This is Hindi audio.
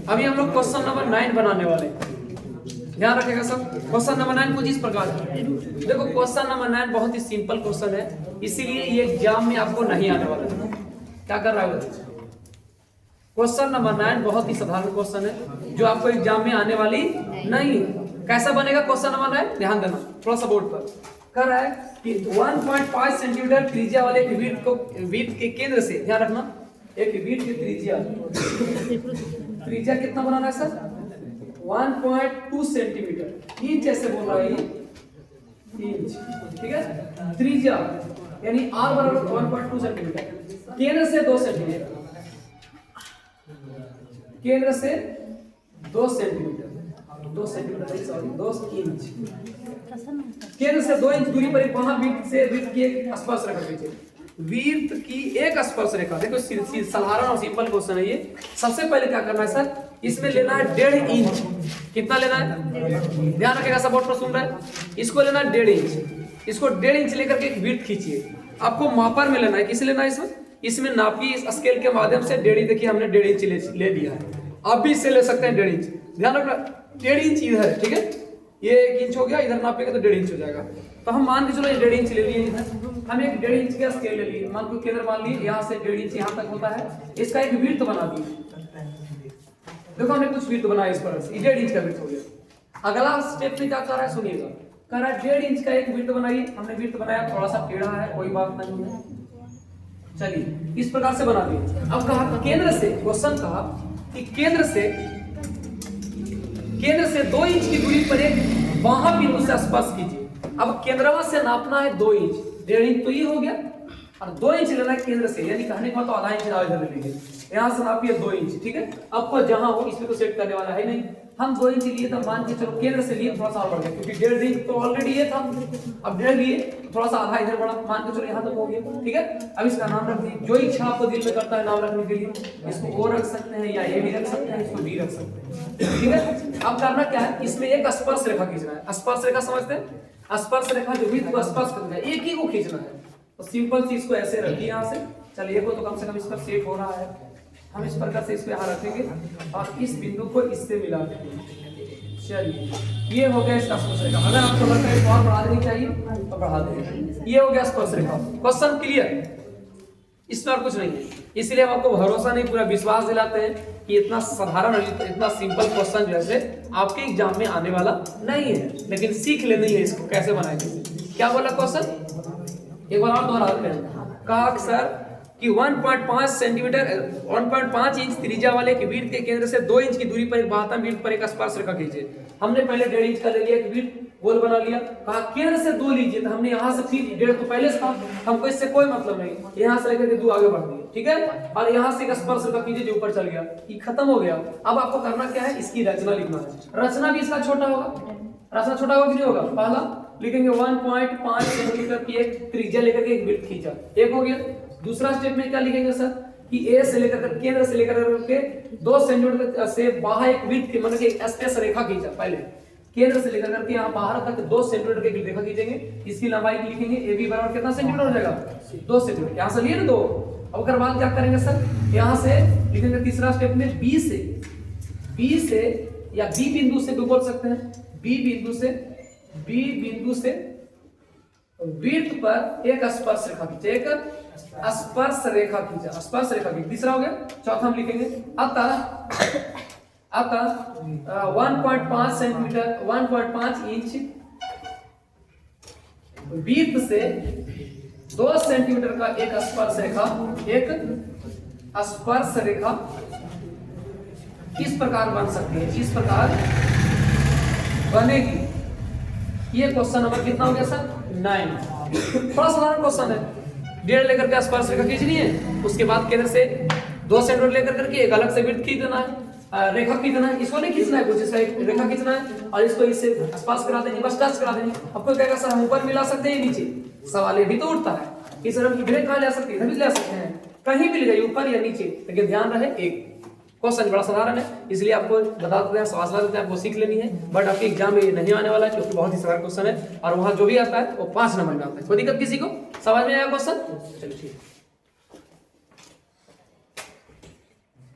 अभी हम लोग क्वेश्चन नंबर 9 बनाने वाले हैं, ध्यान रखेगा सब। क्वेश्चन नंबर 9 कुछ इस प्रकार है। देखो क्वेश्चन नंबर 9 बहुत ही सिंपल क्वेश्चन है, इसीलिए ये एग्जाम में आपको नहीं आने वाला है। क्या कर रहा है? क्वेश्चन नंबर 9 बहुत ही साधारण क्वेश्चन है जो आपको एग्जाम में आने वाली नहीं है। कैसा बनेगा क्वेश्चन नंबर 9? ध्यान देना थोड़ा सा बोर्ड पर। कर रहा है कि 1.5 सेंटीमीटर त्रिज्या वाले वृत्त के केंद्र से, ध्यान रखना, एक वृत्त की त्रिज्या कितना बनाना है सर? 1.2 सेंटीमीटर। इंच ऐसे बोल रहा है, इंच, ठीक है। त्रिज्या यानी r बराबर 1.2 सेंटीमीटर, केंद्र से 2 सेंटीमीटर, केंद्र से 2 सेंटीमीटर, 2 सेंटीमीटर सॉरी 2 इंच, केंद्र से 2 इंच दूरी पर एक महावृत्त से वृत्त की एक स्पर्श रेखा खींचे। वृत्त की एक स्पर्श रेखा, देखो साधारण और सिंपल क्वेश्चन है ये। सबसे पहले क्या करना है सर? इसमें लेना है 1.5 इंच। कितना लेना है? ध्यान रखेगा, सब बोर्ड पर सुन रहा है। इसको लेना है 1.5 इंच। इसको 1.5 इंच लेकर के एक वृत्त खींचिए। आपको मापर में लेना है। किसे लेना है इसमें? इसमें नापी स्केल के माध्यम से 1.5 इंच, देखिए हमने 1.5 इंच ले लिया है। आप भी इससे ले सकते हैं 1.5 इंच। ध्यान रखना 1.5 इंच इधर है, ठीक है। ये 1 इंच हो गया, इधर नापेगा तो 1.5 इंच हो जाएगा। तो हम मान के चलो ये 1.5 इंच ले लिए इधर, हम एक 1.5 इंच का स्केल ले लिए, मान को केंद्र मान लिए, यहाँ से 1.5 इंच यहाँ तक होता है। इसका एक वृत्त बना दिए। देखो हमने कुछ वृत्त बनाया इस पर, 1.5 इंच का वृत्त हो गया। अगला स्टेप में क्या कर रहा है सुनिएगा, कह रहा है 1.5 इंच का एक वृत्त बनाइए। हमने वृत्त बनाया, थोड़ा सा टेढ़ा है, कोई बात नहीं है, चलिए इस प्रकार से बना दिए। अब कहा केंद्र से, क्वेश्चन कहा कि केंद्र से 2 इंच की दूरी पर एक वहां बिंदु से स्पर्श कीजिए। अब केंद्रवा से नापना है 2 इंच, 1.5 इंच तो ये हो गया, और 2 इंच लेना है केंद्र से, यानी कहने का तो आधा इंच इधर ले लीजिए। यहाँ से नापिए 2 इंच, ठीक है। आपको जहां हो इसमें तो सेट करने वाला है नहीं, हम 2 इंच लिए तो मान के चलो केंद्र से लिए थोड़ा सा और बढ़ गया, क्योंकि 1.5 इंच तो ऑलरेडी ये था। अब 1.5 लिए थोड़ा सा आधा इधर बढ़ा, मान के चलो यहाँ तक हो गया, ठीक है। अब इसका नाम रख दिए, जो इच्छा आपको दिल में करता है नाम रखने के लिए, इसको ओ रख सकते हैं या ए भी रख सकते हैं, इसको बी रख सकते हैं, ठीक है। अब करना क्या है, इसमें एक स्पर्श रेखा खींचना है। स्पर्श रेखा समझते हैं? स्पर्श रेखा जो वृत्त को स्पर्श करता है, एक ही को खींचना है। तो सिंपल सी इसको ऐसे रखिए यहाँ से, चलिए को तो कम से कम इस पर सेट हो रहा है। हम इस प्रकार से इसको यहाँ रखेंगे और इस बिंदु को इससे मिला देंगे। चलिए ये हो गया इसका स्पर्श रेखा। अगर आपको लगता है और बढ़ा देनी चाहिए तो बढ़ा देंगे। ये हो गया स्पर्श रेखा। Question clear? इसमें और कुछ नहीं है, इसलिए हम आपको भरोसा नहीं, पूरा विश्वास दिलाते हैं कि इतना साधारण और इतना सिंपल क्वेश्चन जैसे आपके एग्जाम में आने वाला नहीं है, लेकिन सीख लेनी है इसको कैसे बनाएंगे। क्या बोला क्वेश्चन? एक बार और दोहराते हैं। कहा सर कि 1.5 सेंटीमीटर 1.5 इंच त्रिज्या वाले के वृत्त के केंद्र से 2 इंच की दूरी पर एक बाह्यतम वृत्त पर एक स्पर्श रेखा खींचिए। हमने पहले 1.5 इंच का ले लिया, एक वृत्त गोल बना लिया। कहा केंद्र से 2 लीजिए, तो हमने यहाँ से फिर 1.5 तो पहले से था, हमको इससे कोई मतलब नहीं, यहाँ से लेकर के 2 आगे बढ़ दिए, ठीक है। और यहाँ से एक स्पर्श रेखा कीजिए जो ऊपर चल गया, ये खत्म हो गया। अब आपको करना क्या है, इसकी रचना लिखना है। रचना भी इसका छोटा होगा, रचना छोटा होगा कि नहीं होगा? पहला लिखेंगे 1.5 सेंटीमीटर की एक त्रिज्या लेकर के एक वृत्त खींचा, एक हो गया। दूसरा स्टेप में क्या लिखेंगे सर कि ए से लेकर केंद्र से लेकर के 2 सेंटीमीटर से बाहर एक वृत्त की मतलब एक स्पर्श रेखा खींचा। पहले केंद्र से लेकर के यहाँ बाहर तक 2 सेंटीमीटर की रेखा खींचेंगे। इसकी लंबाई लिखेंगे ए बी बराबर कितना सेंटीमीटर हो जाएगा? 2 सेंटीमीटर। यहाँ से लिए ना 2। अब बाद क्या करेंगे सर, यहाँ से लिखेंगे तीसरा स्टेप में बी से या बी बिंदु से भी बोल सकते हैं, बी बिंदु से वृत्त पर एक स्पर्श रेखा खींचे, एक स्पर्श रेखा खींचा, स्पर्श रेखा खींचा। तीसरा हो गया। चौथा हम लिखेंगे अतः 1.5 सेंटीमीटर 1.5 इंच वृत्त से 2 सेंटीमीटर का एक स्पर्श रेखा किस प्रकार बन सकती है, इस प्रकार बनेगी। ये क्वेश्चन नंबर कितना हो गया सर? 9। थोड़ा साधारण क्वेश्चन है। 1.5 लेकर के स्पर्श रेखा खींचनी है, उसके बाद केंद्र से 2 सेंटीमीटर लेकर करके एक अलग से वृत्त खींचना है, रेखा खींचना है। इसको नहीं खींचना है कुछ, इसका एक रेखा खींचना है और इसको इससे स्पर्श करा देंगे, बस टच करा देंगे। आपको कहेगा सर हम ऊपर मिला सकते हैं नीचे, सवाल ये भी तो उठता है कि सर हम इधर कहाँ ले सकते हैं, इधर भी ले सकते हैं, कहीं भी ले जाइए ऊपर या नीचे, लेकिन ध्यान रहे एक क्वेश्चन बड़ा साधारण है, इसलिए आपको बता देते हैं, सवाल देते हैं, आपको सीख लेनी है। बट आपके एग्जाम में ये नहीं आने वाला है क्योंकि बहुत ही सारा क्वेश्चन है और वहां जो भी आता है वो 5 नंबर में आता है। कोई दिक्कत किसी को? समझ में आया क्वेश्चन? चलिए ठीक है।